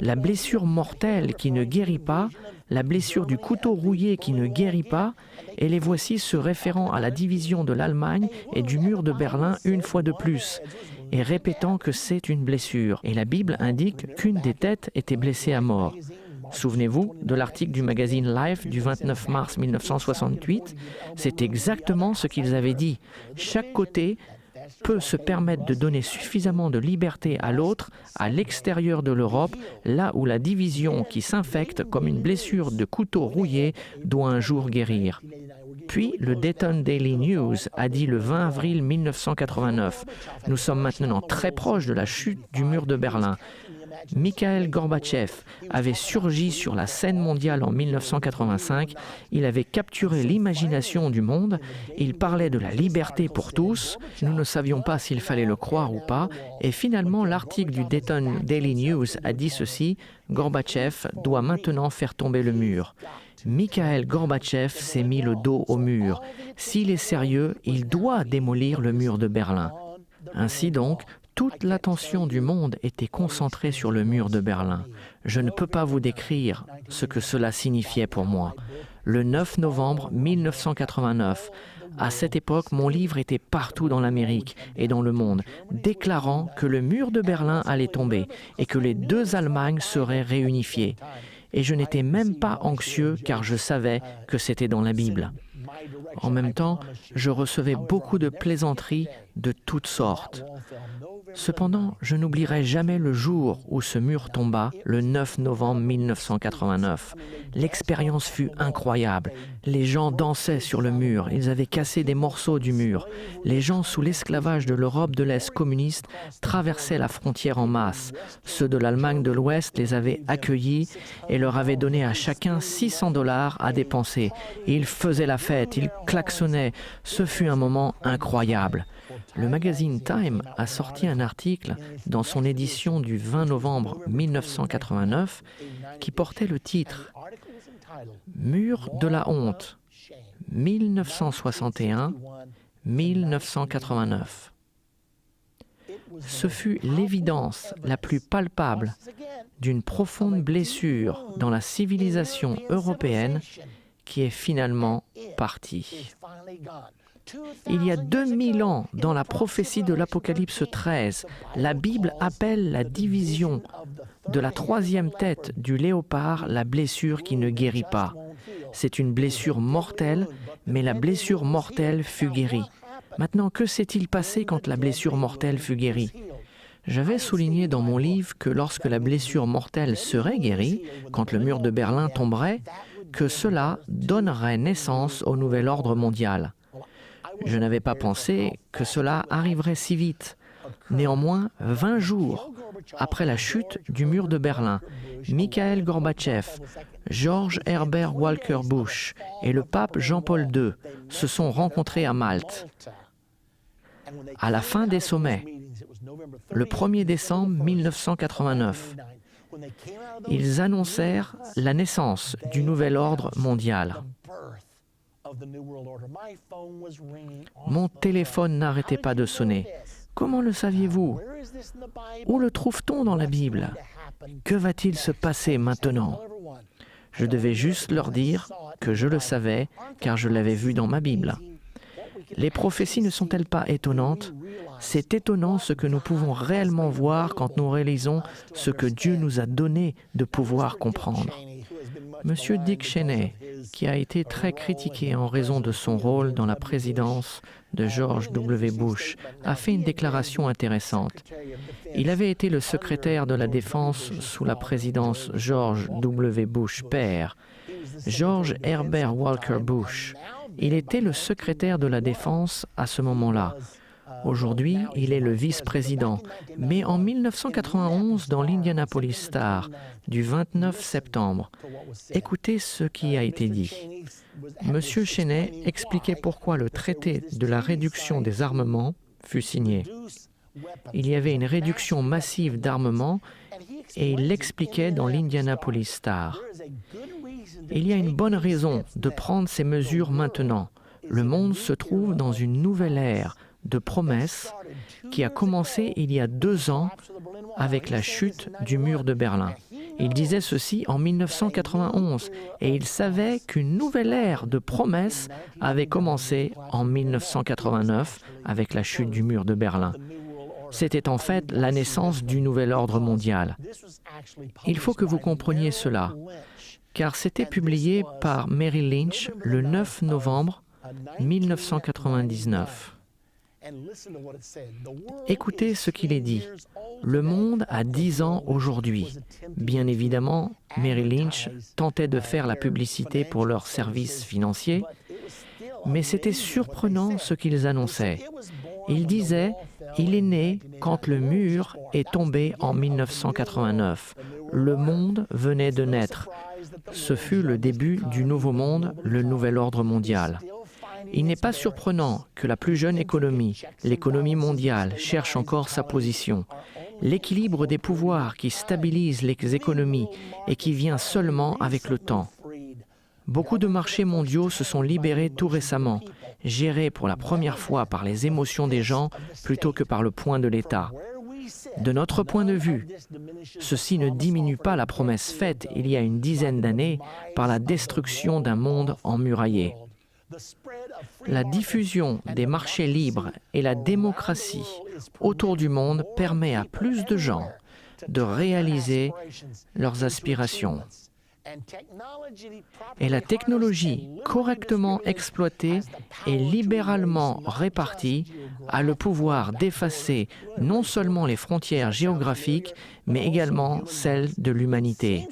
La blessure mortelle qui ne guérit pas, la blessure du couteau rouillé qui ne guérit pas, et les voici se référant à la division de l'Allemagne et du mur de Berlin une fois de plus, et répétant que c'est une blessure. Et la Bible indique qu'une des têtes était blessée à mort. Souvenez-vous de l'article du magazine Life du 29 mars 1968, c'est exactement ce qu'ils avaient dit. Chaque côté peut se permettre de donner suffisamment de liberté à l'autre, à l'extérieur de l'Europe, là où la division qui s'infecte comme une blessure de couteau rouillé doit un jour guérir. Puis, le Dayton Daily News a dit le 20 avril 1989, « Nous sommes maintenant très proches de la chute du mur de Berlin. Mikhail Gorbatchev avait surgi sur la scène mondiale en 1985, il avait capturé l'imagination du monde, il parlait de la liberté pour tous, nous ne savions pas s'il fallait le croire ou pas, et finalement l'article du Dayton Daily News a dit ceci, Gorbatchev doit maintenant faire tomber le mur. Mikhail Gorbatchev s'est mis le dos au mur. S'il est sérieux, il doit démolir le mur de Berlin. Ainsi donc, toute l'attention du monde était concentrée sur le mur de Berlin. Je ne peux pas vous décrire ce que cela signifiait pour moi. Le 9 novembre 1989, à cette époque, mon livre était partout dans l'Amérique et dans le monde, déclarant que le mur de Berlin allait tomber et que les deux Allemagnes seraient réunifiées. Et je n'étais même pas anxieux car je savais que c'était dans la Bible. En même temps, je recevais beaucoup de plaisanteries de toutes sortes. Cependant, je n'oublierai jamais le jour où ce mur tomba, le 9 novembre 1989. L'expérience fut incroyable. Les gens dansaient sur le mur, ils avaient cassé des morceaux du mur. Les gens sous l'esclavage de l'Europe de l'Est communiste traversaient la frontière en masse. Ceux de l'Allemagne de l'Ouest les avaient accueillis et leur avaient donné à chacun $600 à dépenser. Ils faisaient la fête, ils klaxonnaient. Ce fut un moment incroyable. Le magazine Time a sorti un article dans son édition du 20 novembre 1989 qui portait le titre « Mur de la honte, 1961-1989 ». Ce fut l'évidence la plus palpable d'une profonde blessure dans la civilisation européenne qui est finalement partie. Il y a 2000 ans, dans la prophétie de l'Apocalypse 13, la Bible appelle la division de la troisième tête du léopard la blessure qui ne guérit pas. C'est une blessure mortelle, mais la blessure mortelle fut guérie. Maintenant, que s'est-il passé quand la blessure mortelle fut guérie ? J'avais souligné dans mon livre que lorsque la blessure mortelle serait guérie, quand le mur de Berlin tomberait, que cela donnerait naissance au nouvel ordre mondial. Je n'avais pas pensé que cela arriverait si vite. Néanmoins, 20 jours après la chute du mur de Berlin, Mikhail Gorbatchev, George Herbert Walker Bush et le pape Jean-Paul II se sont rencontrés à Malte. À la fin des sommets, le 1er décembre 1989, ils annoncèrent la naissance du nouvel ordre mondial. Mon téléphone n'arrêtait pas de sonner. Comment le saviez-vous? Où le trouve-t-on dans la Bible? Que va-t-il se passer maintenant? Je devais juste leur dire que je le savais, car je l'avais vu dans ma Bible. Les prophéties ne sont-elles pas étonnantes? C'est étonnant ce que nous pouvons réellement voir quand nous réalisons ce que Dieu nous a donné de pouvoir comprendre. Monsieur Dick Cheney, qui a été très critiqué en raison de son rôle dans la présidence de George W. Bush, a fait une déclaration intéressante. Il avait été le secrétaire de la Défense sous la présidence George W. Bush père. George Herbert Walker Bush. Il était le secrétaire de la Défense à ce moment-là. Aujourd'hui, il est le vice-président. Mais en 1991, dans l'Indianapolis Star, du 29 septembre, écoutez ce qui a été dit. Monsieur Cheney expliquait pourquoi le traité de la réduction des armements fut signé. Il y avait une réduction massive d'armements et il l'expliquait dans l'Indianapolis Star. Il y a une bonne raison de prendre ces mesures maintenant. Le monde se trouve dans une nouvelle ère de promesses qui a commencé il y a 2 ans avec la chute du mur de Berlin. Il disait ceci en 1991 et il savait qu'une nouvelle ère de promesses avait commencé en 1989 avec la chute du mur de Berlin. C'était en fait la naissance du nouvel ordre mondial. Il faut que vous compreniez cela, car c'était publié par Merrill Lynch le 9 novembre 1999. Écoutez ce qu'il est dit. Le monde a 10 ans aujourd'hui. Bien évidemment, Merrill Lynch tentait de faire la publicité pour leurs services financiers, mais c'était surprenant ce qu'ils annonçaient. Ils disaient Il est né quand le mur est tombé en 1989. Le monde venait de naître. Ce fut le début du nouveau monde, le nouvel ordre mondial. Il n'est pas surprenant que la plus jeune économie, l'économie mondiale, cherche encore sa position. L'équilibre des pouvoirs qui stabilise les économies et qui vient seulement avec le temps. Beaucoup de marchés mondiaux se sont libérés tout récemment, gérés pour la première fois par les émotions des gens plutôt que par le point de l'État. De notre point de vue, ceci ne diminue pas la promesse faite il y a une dizaine d'années par la destruction d'un monde emmuraillé. La diffusion des marchés libres et la démocratie autour du monde permet à plus de gens de réaliser leurs aspirations. Et la technologie correctement exploitée et libéralement répartie a le pouvoir d'effacer non seulement les frontières géographiques, mais également celles de l'humanité.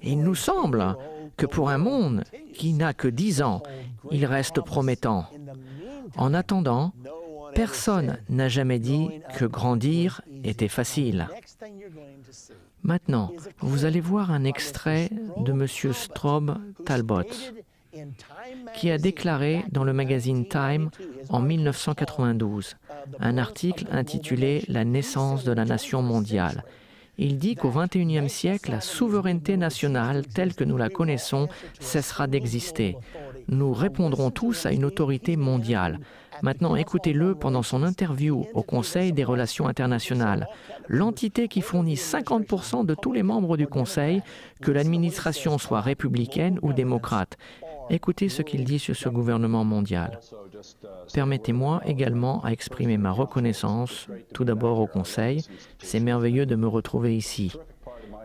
Il nous semble que pour un monde qui n'a que 10 ans, il reste promettant. En attendant, personne n'a jamais dit que grandir était facile. Maintenant, vous allez voir un extrait de M. Strobe Talbot, qui a déclaré dans le magazine Time en 1992 un article intitulé « La naissance de la nation mondiale ». Il dit qu'au XXIe siècle, la souveraineté nationale telle que nous la connaissons cessera d'exister. Nous répondrons tous à une autorité mondiale. Maintenant, écoutez-le pendant son interview au Conseil des relations internationales. L'entité qui fournit 50% de tous les membres du Conseil, que l'administration soit républicaine ou démocrate. Écoutez ce qu'il dit sur ce gouvernement mondial. Permettez-moi également à exprimer ma reconnaissance, tout d'abord au Conseil. C'est merveilleux de me retrouver ici.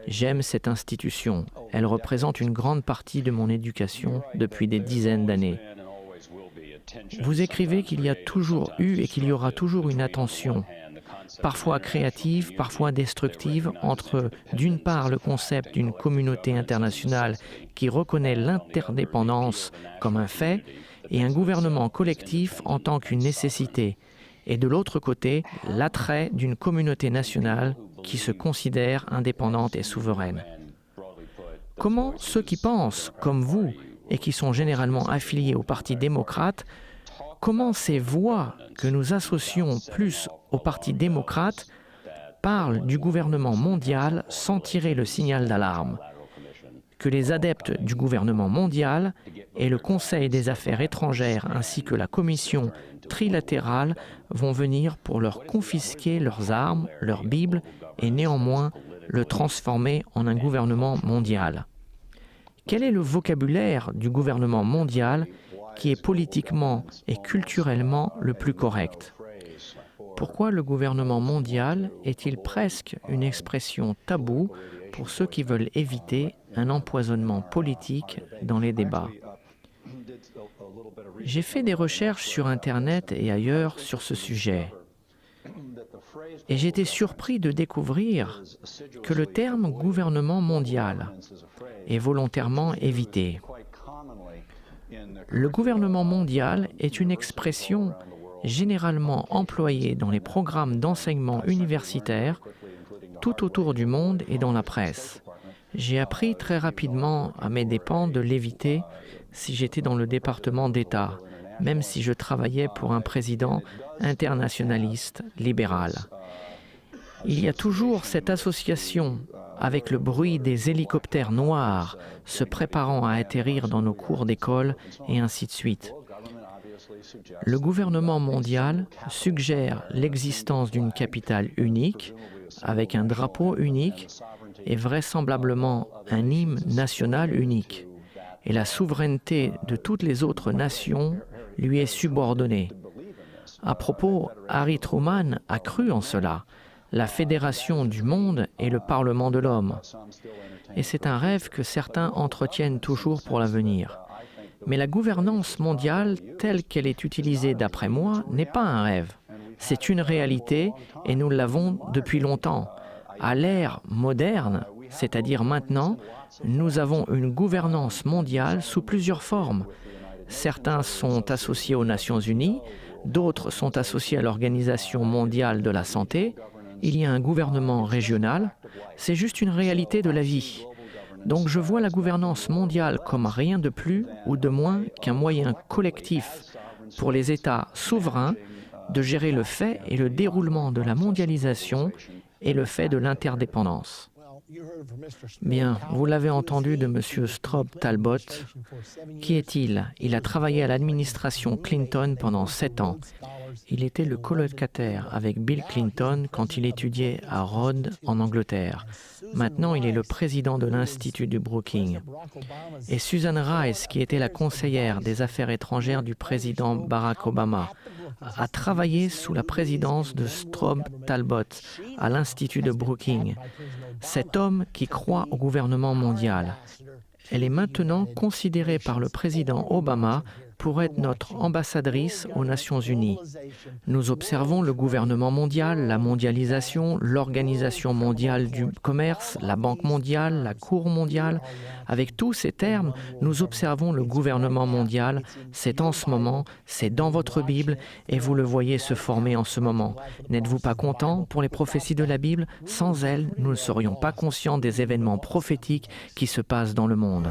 J'aime cette institution. Elle représente une grande partie de mon éducation depuis des dizaines d'années. Vous écrivez qu'il y a toujours eu et qu'il y aura toujours une attention, parfois créative, parfois destructive, entre d'une part le concept d'une communauté internationale qui reconnaît l'interdépendance comme un fait et un gouvernement collectif en tant qu'une nécessité, et de l'autre côté l'attrait d'une communauté nationale qui se considère indépendante et souveraine. Comment ceux qui pensent, comme vous, et qui sont généralement affiliés au Parti démocrate, comment ces voix que nous associons plus au Parti démocrate parlent du gouvernement mondial sans tirer le signal d'alarme, que les adeptes du gouvernement mondial et le Conseil des affaires étrangères ainsi que la Commission trilatérale vont venir pour leur confisquer leurs armes, leurs bibles et néanmoins le transformer en un gouvernement mondial. Quel est le vocabulaire du gouvernement mondial qui est politiquement et culturellement le plus correct? Pourquoi le gouvernement mondial est-il presque une expression taboue pour ceux qui veulent éviter un empoisonnement politique dans les débats? J'ai fait des recherches sur Internet et ailleurs sur ce sujet. Et j'étais surpris de découvrir que le terme gouvernement mondial est volontairement évité. Le gouvernement mondial est une expression généralement employée dans les programmes d'enseignement universitaire tout autour du monde et dans la presse. J'ai appris très rapidement à mes dépens de l'éviter si j'étais dans le département d'État, même si je travaillais pour un président internationaliste libéral. Il y a toujours cette association avec le bruit des hélicoptères noirs se préparant à atterrir dans nos cours d'école et ainsi de suite. Le gouvernement mondial suggère l'existence d'une capitale unique, avec un drapeau unique et vraisemblablement un hymne national unique. Et la souveraineté de toutes les autres nations lui est subordonnée. À propos, Harry Truman a cru en cela. La fédération du monde est le Parlement de l'homme. Et c'est un rêve que certains entretiennent toujours pour l'avenir. Mais la gouvernance mondiale, telle qu'elle est utilisée d'après moi, n'est pas un rêve. C'est une réalité et nous l'avons depuis longtemps. À l'ère moderne, c'est-à-dire maintenant, nous avons une gouvernance mondiale sous plusieurs formes. Certains sont associés aux Nations Unies, D'autres sont associés à l'Organisation mondiale de la santé. Il y a un gouvernement régional. C'est juste une réalité de la vie. Donc je vois la gouvernance mondiale comme rien de plus ou de moins qu'un moyen collectif pour les États souverains de gérer le fait et le déroulement de la mondialisation et le fait de l'interdépendance. Bien, vous l'avez entendu de M. Strobe Talbot. Qui est-il? Il a travaillé à l'administration Clinton pendant 7 ans. Il était le colocataire avec Bill Clinton quand il étudiait à Rhodes, en Angleterre. Maintenant, il est le président de l'Institut du Brookings. Et Susan Rice, qui était la conseillère des Affaires étrangères du président Barack Obama, a travaillé sous la présidence de Strobe Talbot à l'Institut de Brookings. Cet homme qui croit au gouvernement mondial. Elle est maintenant considérée par le président Obama pour être notre ambassadrice aux Nations Unies. Nous observons le gouvernement mondial, la mondialisation, l'Organisation mondiale du commerce, la Banque mondiale, la Cour mondiale. Avec tous ces termes, nous observons le gouvernement mondial. C'est en ce moment, c'est dans votre Bible et vous le voyez se former en ce moment. N'êtes-vous pas content pour les prophéties de la Bible? Sans elles, nous ne serions pas conscients des événements prophétiques qui se passent dans le monde.